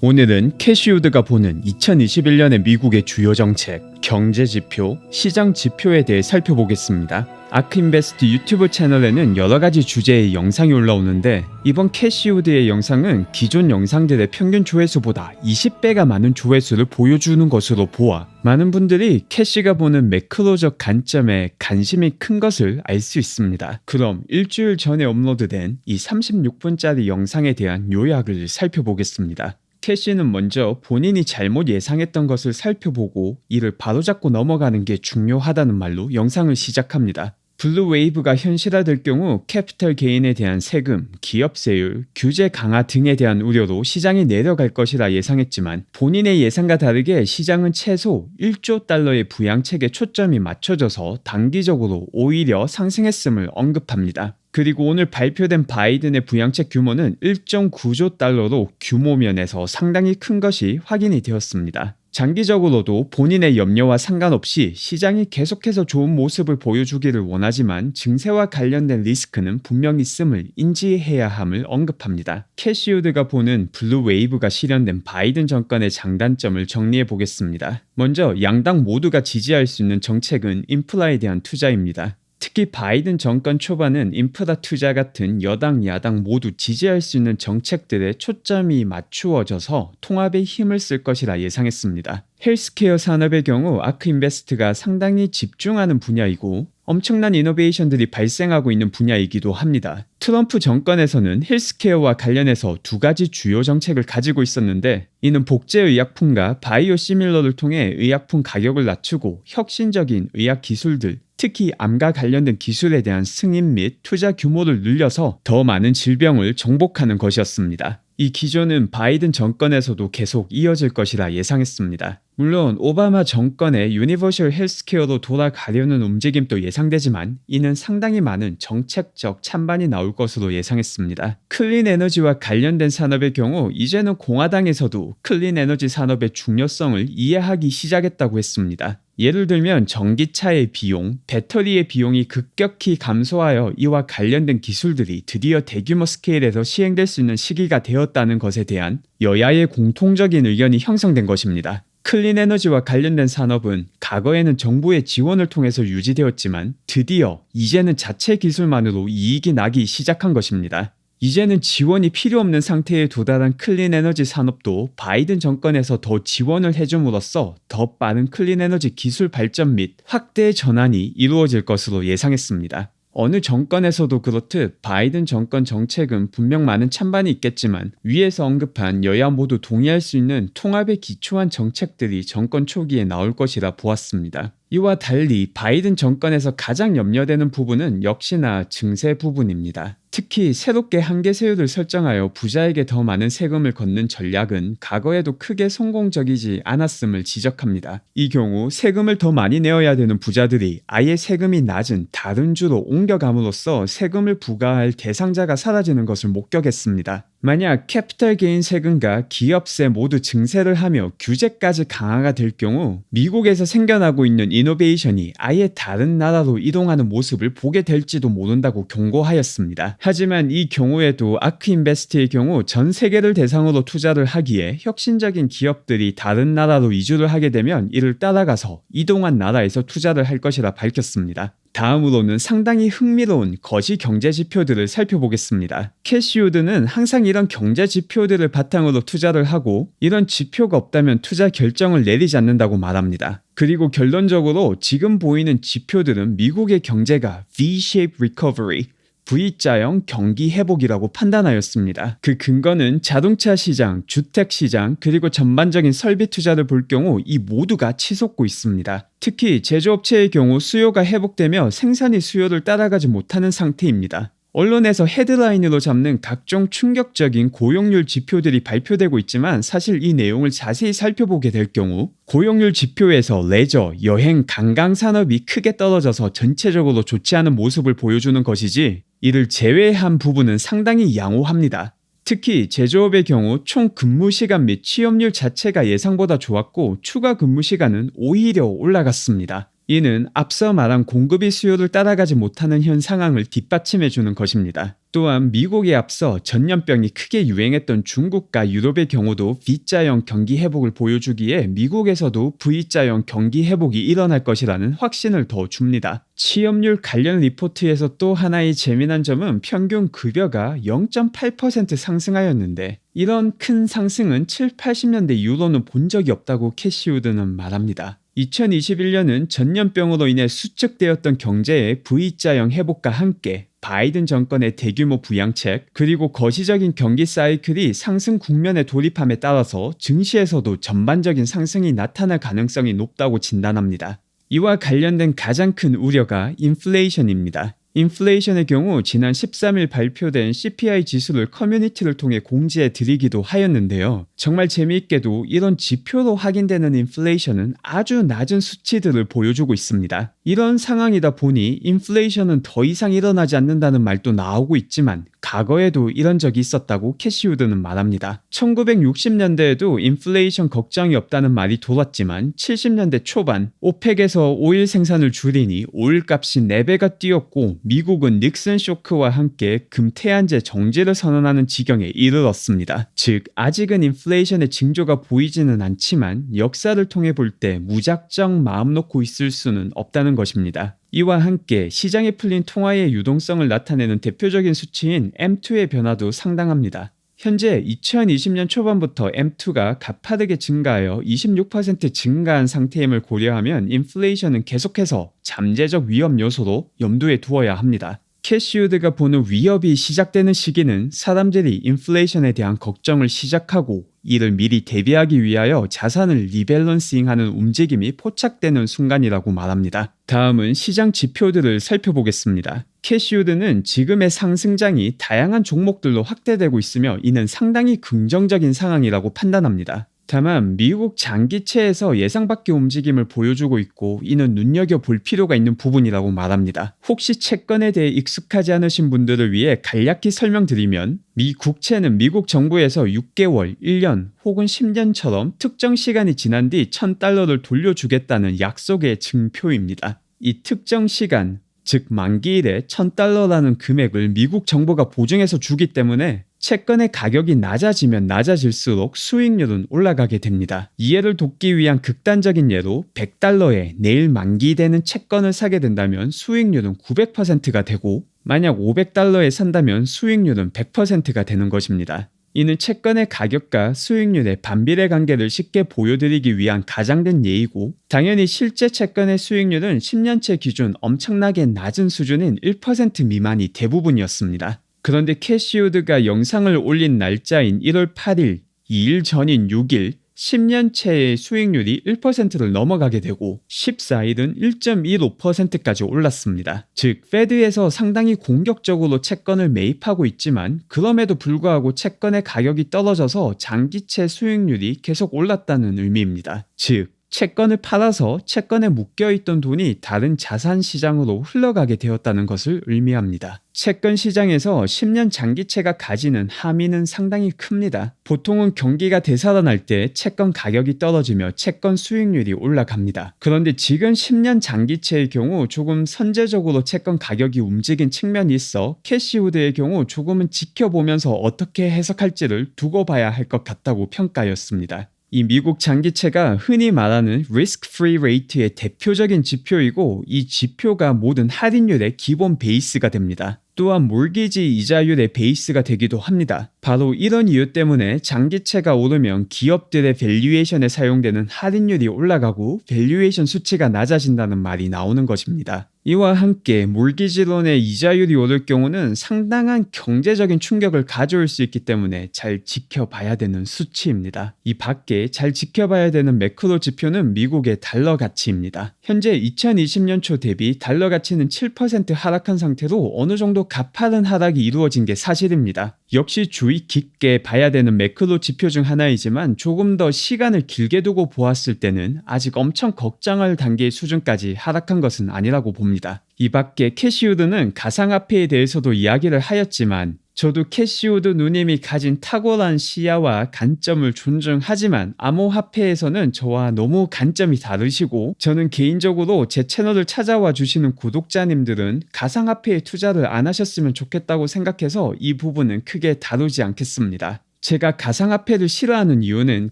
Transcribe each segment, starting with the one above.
오늘은 캐시우드가 보는 2021년의 미국의 주요 정책, 경제 지표, 시장 지표에 대해 살펴보겠습니다. 아크인베스트 유튜브 채널에는 여러가지 주제의 영상이 올라오는데 이번 캐시우드의 영상은 기존 영상들의 평균 조회수보다 20배가 많은 조회수를 보여주는 것으로 보아 많은 분들이 캐시가 보는 매크로적 관점에 관심이 큰 것을 알 수 있습니다. 그럼 일주일 전에 업로드된 이 36분짜리 영상에 대한 요약을 살펴보겠습니다. 캐시는 먼저 본인이 잘못 예상했던 것을 살펴보고 이를 바로잡고 넘어가는 게 중요하다는 말로 영상을 시작합니다. 블루웨이브가 현실화될 경우 캐피털 게인에 대한 세금, 기업세율, 규제 강화 등에 대한 우려로 시장이 내려갈 것이라 예상했지만 본인의 예상과 다르게 시장은 최소 1조 달러의 부양책에 초점이 맞춰져서 단기적으로 오히려 상승했음을 언급합니다. 그리고 오늘 발표된 바이든의 부양책 규모는 1.9조 달러로 규모 면에서 상당히 큰 것이 확인이 되었습니다. 장기적으로도 본인의 염려와 상관없이 시장이 계속해서 좋은 모습을 보여주기를 원하지만 증세와 관련된 리스크는 분명 있음을 인지해야 함을 언급합니다. 캐시우드가 보는 블루웨이브가 실현된 바이든 정권의 장단점을 정리해 보겠습니다. 먼저 양당 모두가 지지할 수 있는 정책은 인프라에 대한 투자입니다. 특히 바이든 정권 초반은 인프라 투자 같은 여당, 야당 모두 지지할 수 있는 정책들에 초점이 맞추어져서 통합에 힘을 쓸 것이라 예상했습니다. 헬스케어 산업의 경우 아크인베스트가 상당히 집중하는 분야이고 엄청난 이노베이션들이 발생하고 있는 분야이기도 합니다. 트럼프 정권에서는 헬스케어와 관련해서 두 가지 주요 정책을 가지고 있었는데 이는 복제의약품과 바이오 시밀러를 통해 의약품 가격을 낮추고 혁신적인 의학 기술들, 특히 암과 관련된 기술에 대한 승인 및 투자 규모를 늘려서 더 많은 질병을 정복하는 것이었습니다. 이 기조는 바이든 정권에서도 계속 이어질 것이라 예상했습니다. 물론 오바마 정권의 유니버셜 헬스케어로 돌아가려는 움직임도 예상되지만 이는 상당히 많은 정책적 찬반이 나올 것으로 예상했습니다. 클린 에너지와 관련된 산업의 경우 이제는 공화당에서도 클린 에너지 산업의 중요성을 이해하기 시작했다고 했습니다. 예를 들면 전기차의 비용, 배터리의 비용이 급격히 감소하여 이와 관련된 기술들이 드디어 대규모 스케일에서 시행될 수 있는 시기가 되었다는 것에 대한 여야의 공통적인 의견이 형성된 것입니다. 클린 에너지와 관련된 산업은 과거에는 정부의 지원을 통해서 유지되었지만 드디어 이제는 자체 기술만으로 이익이 나기 시작한 것입니다. 이제는 지원이 필요 없는 상태에 도달한 클린 에너지 산업도 바이든 정권에서 더 지원을 해줌으로써 더 빠른 클린 에너지 기술 발전 및 확대 전환이 이루어질 것으로 예상했습니다. 어느 정권에서도 그렇듯 바이든 정권 정책은 분명 많은 찬반이 있겠지만 위에서 언급한 여야 모두 동의할 수 있는 통합에 기초한 정책들이 정권 초기에 나올 것이라 보았습니다. 이와 달리 바이든 정권에서 가장 염려되는 부분은 역시나 증세 부분입니다. 특히 새롭게 한계세율을 설정하여 부자에게 더 많은 세금을 걷는 전략은 과거에도 크게 성공적이지 않았음을 지적합니다. 이 경우 세금을 더 많이 내어야 되는 부자들이 아예 세금이 낮은 다른 주로 옮겨감으로써 세금을 부과할 대상자가 사라지는 것을 목격했습니다. 만약 캐피털 게인 세금과 기업세 모두 증세를 하며 규제까지 강화가 될 경우 미국에서 생겨나고 있는 이노베이션이 아예 다른 나라로 이동하는 모습을 보게 될지도 모른다고 경고하였습니다. 하지만 이 경우에도 아크인베스트의 경우 전 세계를 대상으로 투자를 하기에 혁신적인 기업들이 다른 나라로 이주를 하게 되면 이를 따라가서 이동한 나라에서 투자를 할 것이라 밝혔습니다. 다음으로는 상당히 흥미로운 거시 경제 지표들을 살펴보겠습니다. 캐시우드는 항상 이런 경제 지표들을 바탕으로 투자를 하고 이런 지표가 없다면 투자 결정을 내리지 않는다고 말합니다. 그리고 결론적으로 지금 보이는 지표들은 미국의 경제가 V-shaped recovery, V자형 경기 회복이라고 판단하였습니다. 그 근거는 자동차 시장, 주택 시장, 그리고 전반적인 설비 투자를 볼 경우 이 모두가 치솟고 있습니다. 특히 제조업체의 경우 수요가 회복되며 생산이 수요를 따라가지 못하는 상태입니다. 언론에서 헤드라인으로 잡는 각종 충격적인 고용률 지표들이 발표되고 있지만 사실 이 내용을 자세히 살펴보게 될 경우 고용률 지표에서 레저, 여행, 관광 산업이 크게 떨어져서 전체적으로 좋지 않은 모습을 보여주는 것이지 이를 제외한 부분은 상당히 양호합니다. 특히 제조업의 경우 총 근무 시간 및 취업률 자체가 예상보다 좋았고 추가 근무 시간은 오히려 올라갔습니다. 이는 앞서 말한 공급이 수요를 따라가지 못하는 현 상황을 뒷받침해주는 것입니다. 또한 미국에 앞서 전염병이 크게 유행했던 중국과 유럽의 경우도 V자형 경기 회복을 보여주기에 미국에서도 V자형 경기 회복이 일어날 것이라는 확신을 더 줍니다. 취업률 관련 리포트에서 또 하나의 재미난 점은 평균 급여가 0.8% 상승하였는데 이런 큰 상승은 7, 80년대 이후로는 본 적이 없다고 캐시우드는 말합니다. 2021년은 전염병으로 인해 수축되었던 경제의 V자형 회복과 함께 바이든 정권의 대규모 부양책 그리고 거시적인 경기 사이클이 상승 국면에 돌입함에 따라서 증시에서도 전반적인 상승이 나타날 가능성이 높다고 진단합니다. 이와 관련된 가장 큰 우려가 인플레이션입니다. 인플레이션의 경우 지난 13일 발표된 CPI 지수를 커뮤니티를 통해 공지해 드리기도 하였는데요. 정말 재미있게도 이런 지표로 확인되는 인플레이션은 아주 낮은 수치들을 보여주고 있습니다. 이런 상황이다 보니 인플레이션은 더 이상 일어나지 않는다는 말도 나오고 있지만 과거에도 이런 적이 있었다고 캐시우드는 말합니다. 1960년대에도 인플레이션 걱정이 없다는 말이 돌았지만 70년대 초반 오펙에서 오일 생산을 줄이니 오일 값이 4배가 뛰었고 미국은 닉슨 쇼크와 함께 금태안제 정지를 선언하는 지경에 이르렀습니다. 즉 아직은 인플레이션의 징조가 보이지는 않지만 역사를 통해 볼 때 무작정 마음 놓고 있을 수는 없다는 것입니다. 이와 함께 시장에 풀린 통화의 유동성을 나타내는 대표적인 수치인 M2의 변화도 상당합니다. 현재 2020년 초반부터 M2가 가파르게 증가하여 26% 증가한 상태임을 고려하면 인플레이션은 계속해서 잠재적 위험 요소로 염두에 두어야 합니다. 캐시우드가 보는 위협이 시작되는 시기는 사람들이 인플레이션에 대한 걱정을 시작하고 이를 미리 대비하기 위하여 자산을 리밸런싱하는 움직임이 포착되는 순간이라고 말합니다. 다음은 시장 지표들을 살펴보겠습니다. 캐시우드는 지금의 상승장이 다양한 종목들로 확대되고 있으며 이는 상당히 긍정적인 상황이라고 판단합니다. 다만 미국 장기채에서 예상 밖의 움직임을 보여주고 있고 이는 눈여겨볼 필요가 있는 부분이라고 말합니다. 혹시 채권에 대해 익숙하지 않으신 분들을 위해 간략히 설명드리면 미 국채는 미국 정부에서 6개월, 1년 혹은 10년처럼 특정 시간이 지난 뒤 $1,000를 돌려주겠다는 약속의 증표입니다. 이 특정 시간, 즉 만기일에 $1,000라는 금액을 미국 정부가 보증해서 주기 때문에 채권의 가격이 낮아지면 낮아질수록 수익률은 올라가게 됩니다. 이해를 돕기 위한 극단적인 예로 $100에 내일 만기되는 채권을 사게 된다면 수익률은 900%가 되고 만약 $500에 산다면 수익률은 100%가 되는 것입니다. 이는 채권의 가격과 수익률의 반비례 관계를 쉽게 보여드리기 위한 가장된 예이고 당연히 실제 채권의 수익률은 10년째 기준 엄청나게 낮은 수준인 1% 미만이 대부분이었습니다. 그런데 캐시우드가 영상을 올린 날짜인 1월 8일, 2일 전인 6일, 10년채의 수익률이 1%를 넘어가게 되고 14일은 1.15%까지 올랐습니다. 즉 페드에서 상당히 공격적으로 채권을 매입하고 있지만 그럼에도 불구하고 채권의 가격이 떨어져서 장기채 수익률이 계속 올랐다는 의미입니다. 즉 채권을 팔아서 채권에 묶여있던 돈이 다른 자산 시장으로 흘러가게 되었다는 것을 의미합니다. 채권 시장에서 10년 장기채가 가지는 함의는 상당히 큽니다. 보통은 경기가 되살아날 때 채권 가격이 떨어지며 채권 수익률이 올라갑니다. 그런데 지금 10년 장기채의 경우 조금 선제적으로 채권 가격이 움직인 측면이 있어 캐시우드의 경우 조금은 지켜보면서 어떻게 해석할지를 두고 봐야 할 것 같다고 평가였습니다. 이 미국 장기채가 흔히 말하는 risk-free rate의 대표적인 지표이고 이 지표가 모든 할인율의 기본 베이스가 됩니다. 또한 몰기지 이자율의 베이스가 되기도 합니다. 바로 이런 이유 때문에 장기채가 오르면 기업들의 밸류에이션에 사용되는 할인율이 올라가고 밸류에이션 수치가 낮아진다는 말이 나오는 것입니다. 이와 함께 몰기지론의 이자율이 오를 경우는 상당한 경제적인 충격을 가져올 수 있기 때문에 잘 지켜봐야 되는 수치입니다. 이 밖에 잘 지켜봐야 되는 매크로 지표는 미국의 달러 가치입니다. 현재 2020년 초 대비 달러 가치는 7% 하락한 상태로 어느 정도 가파른 하락이 이루어진 게 사실입니다. 역시 주의 깊게 봐야 되는 매크로 지표 중 하나이지만 조금 더 시간을 길게 두고 보았을 때는 아직 엄청 걱정할 단계의 수준까지 하락한 것은 아니라고 봅니다. 이 밖에 캐시우드는 가상화폐에 대해서도 이야기를 하였지만 저도 캐시우드 누님이 가진 탁월한 시야와 관점을 존중하지만 암호화폐에서는 저와 너무 관점이 다르시고 저는 개인적으로 제 채널을 찾아와 주시는 구독자님들은 가상화폐에 투자를 안 하셨으면 좋겠다고 생각해서 이 부분은 크게 다루지 않겠습니다. 제가 가상화폐를 싫어하는 이유는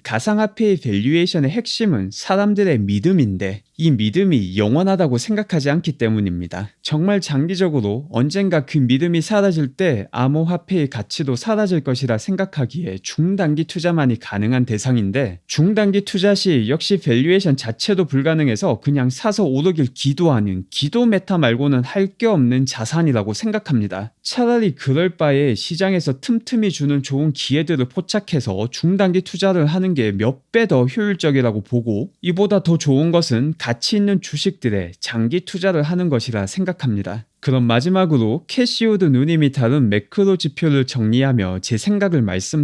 가상화폐의 밸류에이션의 핵심은 사람들의 믿음인데 이 믿음이 영원하다고 생각하지 않기 때문입니다. 정말 장기적으로 언젠가 그 믿음이 사라질 때 암호화폐의 가치도 사라질 것이라 생각하기에 중단기 투자만이 가능한 대상인데 중단기 투자 시 역시 밸류에이션 자체도 불가능해서 그냥 사서 오르길 기도하는 기도 메타 말고는 할 게 없는 자산이라고 생각합니다. 차라리 그럴 바에 시장에서 틈틈이 주는 좋은 기회들을 포착해서 중단기 투자를 하는 게 몇 배 더 효율적이라고 보고 이보다 더 좋은 것은 가치 있는 주식들에 장기 투자를 하는 것이라 생각합니다. 그럼 마지막으로 캐시우드 누님이 다룬 매크로 지표를 정리하며 제 생각을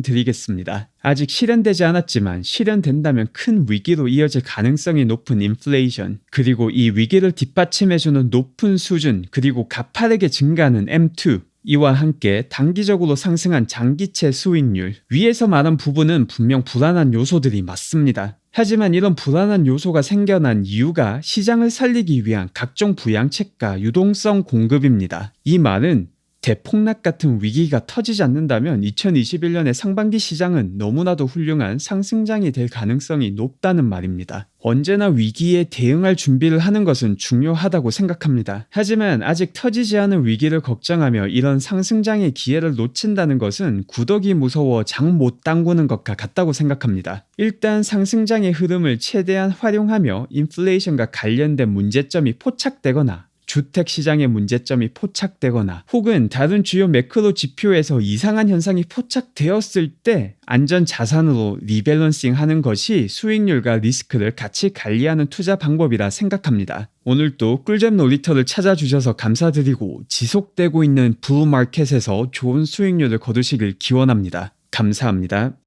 말씀드리겠습니다. 아직 실현되지 않았지만 실현된다면 큰 위기로 이어질 가능성이 높은 인플레이션, 그리고 이 위기를 뒷받침해주는 높은 수준, 그리고 가파르게 증가하는 M2, 이와 함께 단기적으로 상승한 장기채 수익률, 위에서 말한 부분은 분명 불안한 요소들이 맞습니다. 하지만 이런 불안한 요소가 생겨난 이유가 시장을 살리기 위한 각종 부양책과 유동성 공급입니다. 이 말은 대폭락 같은 위기가 터지지 않는다면 2021년의 상반기 시장은 너무나도 훌륭한 상승장이 될 가능성이 높다는 말입니다. 언제나 위기에 대응할 준비를 하는 것은 중요하다고 생각합니다. 하지만 아직 터지지 않은 위기를 걱정하며 이런 상승장의 기회를 놓친다는 것은 구더기 무서워 장 못 담그는 것과 같다고 생각합니다. 일단 상승장의 흐름을 최대한 활용하며 인플레이션과 관련된 문제점이 포착되거나 주택시장의 문제점이 포착되거나 혹은 다른 주요 매크로 지표에서 이상한 현상이 포착되었을 때 안전자산으로 리밸런싱 하는 것이 수익률과 리스크를 같이 관리하는 투자 방법이라 생각합니다. 오늘도 꿀잼 놀이터를 찾아주셔서 감사드리고 지속되고 있는 부마켓에서 좋은 수익률을 거두시길 기원합니다. 감사합니다.